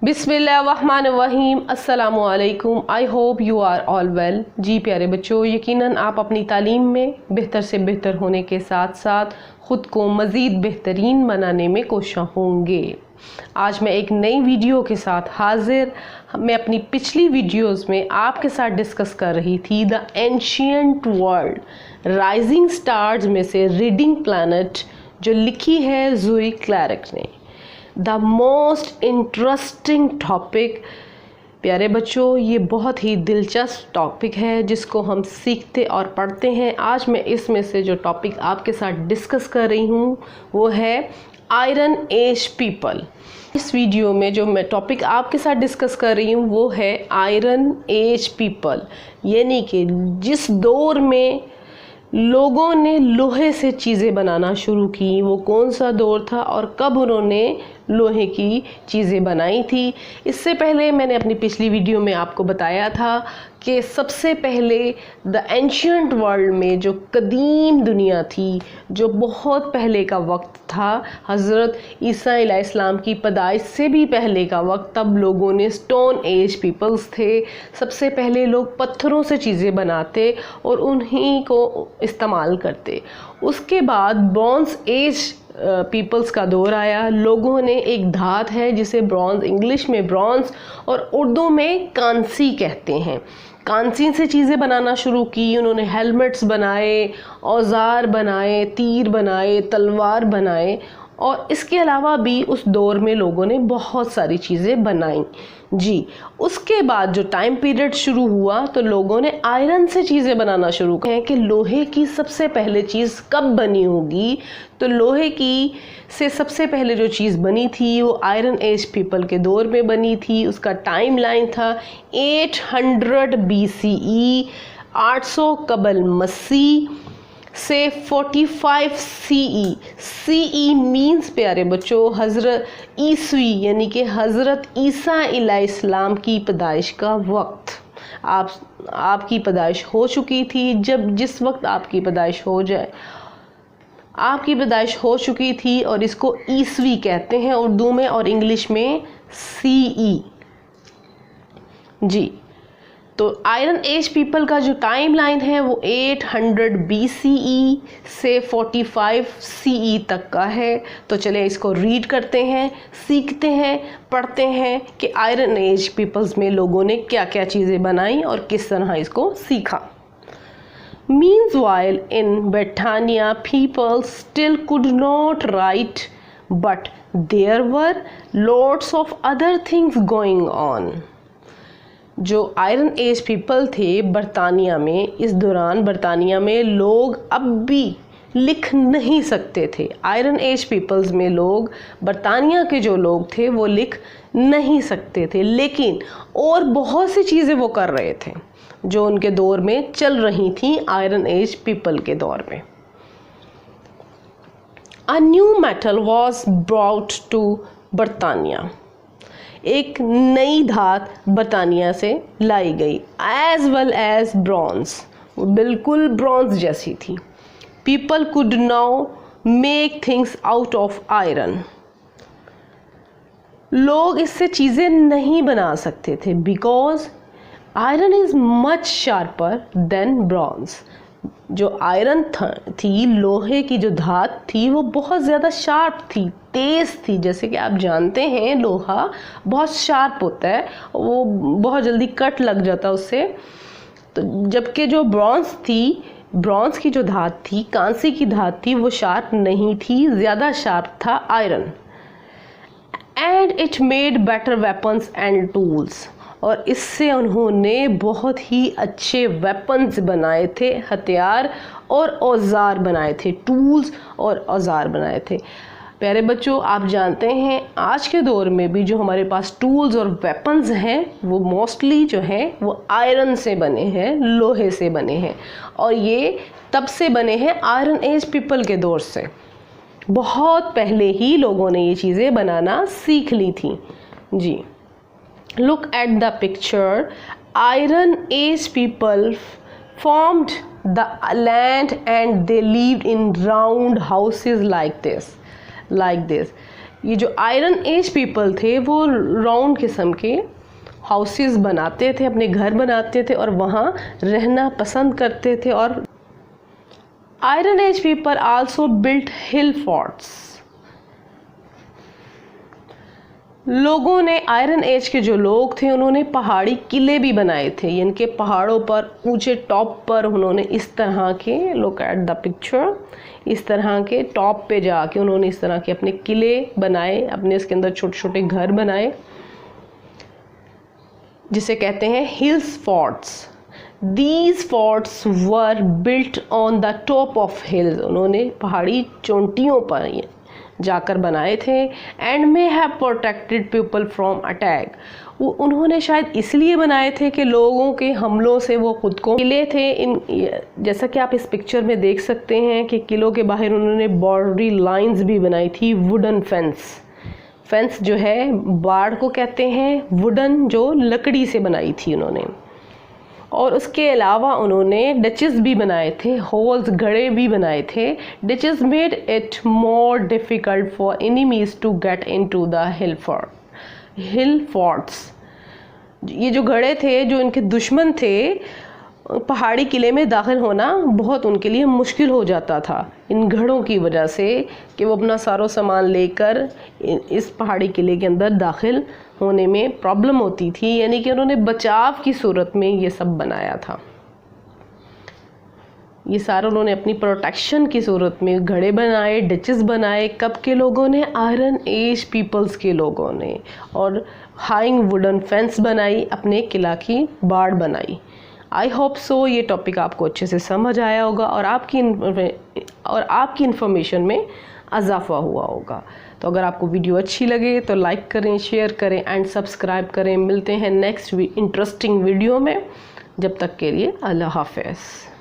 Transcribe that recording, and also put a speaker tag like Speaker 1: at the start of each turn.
Speaker 1: बिस्मिल्लाहिर्रहमानिर्रहीम। अस्सलामुअलैकुम। I hope you are all well. जी प्यारे बच्चों, यकीनन आप अपनी तालीम में बेहतर से बेहतर होने के साथ साथ ख़ुद को मज़ीद बेहतरीन बनाने में कोशिश होंगे। आज मैं एक नई वीडियो के साथ हाजिर। मैं अपनी पिछली वीडियोस में आपके साथ डिस्कस कर रही थी the ancient world, rising stars में से रीडिंग प्लैनेट, जो लिखी है ज़ोई क्लैरिक ने। The most interesting topic. प्यारे बच्चों, ये बहुत ही दिलचस्प टॉपिक है जिसको हम सीखते और पढ़ते हैं। आज मैं इसमें से जो टॉपिक आपके साथ डिस्कस कर रही हूँ वो है आयरन एज पीपल। इस वीडियो में जो मैं टॉपिक आपके साथ डिस्कस कर रही हूँ वो है आयरन एज पीपल, यानी कि जिस दौर में लोगों ने लोहे से चीज़ें बनाना शुरू की, वो कौन सा दौर था और कब उन्होंने लोहे की चीज़ें बनाई थी। इससे पहले मैंने अपनी पिछली वीडियो में आपको बताया था कि सबसे पहले द एंशियंट वर्ल्ड में जो कदीम दुनिया थी, जो बहुत पहले का वक्त था, हज़रत ईसा अलैहिस्सलाम की पैदाइश से भी पहले का वक्त, तब लोगों ने स्टोन एज पीपल्स थे। सबसे पहले लोग पत्थरों से चीज़ें बनाते और उन्हीं को इस्तेमाल करते। उसके बाद ब्रॉन्ज एज पीपल्स का दौर आया। लोगों ने एक धात है जिसे ब्रॉन्ज, इंग्लिश में ब्रॉन्ज और उर्दू में कांसी कहते हैं, कांसी से चीज़ें बनाना शुरू की। उन्होंने हेलमेट्स बनाए, औजार बनाए, तीर बनाए, तलवार बनाए, और इसके अलावा भी उस दौर में लोगों ने बहुत सारी चीज़ें बनाई। जी, उसके बाद जो टाइम पीरियड शुरू हुआ तो लोगों ने आयरन से चीज़ें बनाना शुरू किया। कि लोहे की सबसे पहले चीज़ कब बनी होगी, तो लोहे की से सबसे पहले जो चीज़ बनी थी वो आयरन एज पीपल के दौर में बनी थी। उसका टाइम लाइन था 800 BCE, 800 कबल मसीह से 45 CE। CE मीन्स प्यारे बच्चों हज़रत ईसवी, यानी कि हज़रत ईसा अलैहिस्सलाम की पैदाइश का वक्त। आपकी पैदाइश हो चुकी थी। जिस वक्त आपकी पैदाइश हो चुकी थी, और इसको ईसवी कहते हैं उर्दू में और इंग्लिश में CE। जी, तो आयरन एज पीपल का जो टाइम लाइन है वो 800 BCE से 45 CE तक का है। तो चलिए इसको रीड करते हैं, सीखते हैं, पढ़ते हैं कि आयरन एज पीपल्स में लोगों ने क्या क्या चीज़ें बनाई और किस तरह इसको सीखा। Meanwhile in Britannia, people still could not write, but there were lots of other things going on. जो आयरन एज पीपल थे बरतानिया में, इस दौरान बरतानिया में लोग अब भी लिख नहीं सकते थे। आयरन एज पीपल्स में लोग, बरतानिया के जो लोग थे वो लिख नहीं सकते थे, लेकिन और बहुत सी चीज़ें वो कर रहे थे जो उनके दौर में चल रही थी आयरन एज पीपल के दौर में। A new metal was brought to बरतानिया। एक नई धात बरतानिया से लाई गई, एज वेल एज ब्रॉन्ज, बिल्कुल ब्रॉन्ज जैसी थी। People could now make things out of iron. लोग इससे चीज़ें नहीं बना सकते थे, because iron is much sharper than bronze. जो आयरन थी, लोहे की जो धात थी, वो बहुत ज़्यादा शार्प थी, तेज़ थी। जैसे कि आप जानते हैं लोहा बहुत शार्प होता है, वो बहुत जल्दी कट लग जाता है उससे। तो जबकि जो ब्रॉन्ज थी, ब्रॉन्ज की जो धात थी, कांसी की धात थी, वो शार्प नहीं थी, ज़्यादा शार्प था iron. And it made better weapons and tools, और इससे उन्होंने बहुत ही अच्छे वेपन्स बनाए थे, हथियार और औजार बनाए थे, टूल्स और औजार बनाए थे। प्यारे बच्चों, आप जानते हैं आज के दौर में भी जो हमारे पास टूल्स और वेपन्स हैं वो मोस्टली जो हैं वो आयरन से बने हैं, लोहे से बने हैं, और ये तब से बने हैं आयरन एज पीपल के दौर से। बहुत पहले ही लोगों ने ये चीज़ें बनाना सीख ली थी। जी, look at the picture. Iron age people formed the land and they lived in round houses like this. ये जो आयरन एज पीपल थे वो राउंड किस्म के हाउसेस बनाते थे, अपने घर बनाते थे और वहाँ रहना पसंद करते थे। और Iron Age people also built hill forts. लोगों ने, आयरन एज के जो लोग थे, उन्होंने पहाड़ी किले भी बनाए थे। इनके पहाड़ों पर, ऊंचे टॉप पर उन्होंने इस तरह के, लुक एट द पिक्चर, इस तरह के टॉप पे जाके उन्होंने इस तरह के अपने किले बनाए, अपने इसके अंदर छोटे छोटे घर बनाए, जिसे कहते हैं hills forts. These forts were built on the top of hills। उन्होंने पहाड़ी चोटियों पर जाकर बनाए थे। And may have protected people from attack. वो उन्होंने शायद इसलिए बनाए थे कि लोगों के हमलों से वो खुद को, किले थे इन, जैसा कि आप इस पिक्चर में देख सकते हैं कि किलों के बाहर उन्होंने बाउंड्री लाइंस भी बनाई थी, वुडन फेंस। फेंस जो है बाड़ को कहते हैं, वुडन जो लकड़ी से बनाई थी उन्होंने। और उसके अलावा उन्होंने डचेस भी बनाए थे, होल्स, गड़े भी बनाए थे। Ditches made it more difficult for enemies to get into the hill forts. ये जो गड़े थे, जो इनके दुश्मन थे, पहाड़ी किले में दाखिल होना बहुत उनके लिए मुश्किल हो जाता था इन घड़ों की वजह से, कि वो अपना सारो सामान लेकर इस पहाड़ी किले के अंदर दाखिल होने में प्रॉब्लम होती थी। यानी कि उन्होंने बचाव की सूरत में ये सब बनाया था। ये सारा उन्होंने अपनी प्रोटेक्शन की सूरत में घड़े बनाए, डचेस बनाए। कब के लोगों ने? आयरन एज पीपल्स के लोगों ने। और हाइंग वुडन फेंस बनाई, अपने किला की बाड़ बनाई। आई होप सो ये टॉपिक आपको अच्छे से समझ आया होगा और आपकी इन्फॉर्मेशन में इजाफा हुआ होगा। तो अगर आपको वीडियो अच्छी लगे तो लाइक करें, शेयर करें एंड सब्सक्राइब करें। मिलते हैं नेक्स्ट इंटरेस्टिंग वीडियो में। जब तक के लिए अल्लाह हाफ़िज़।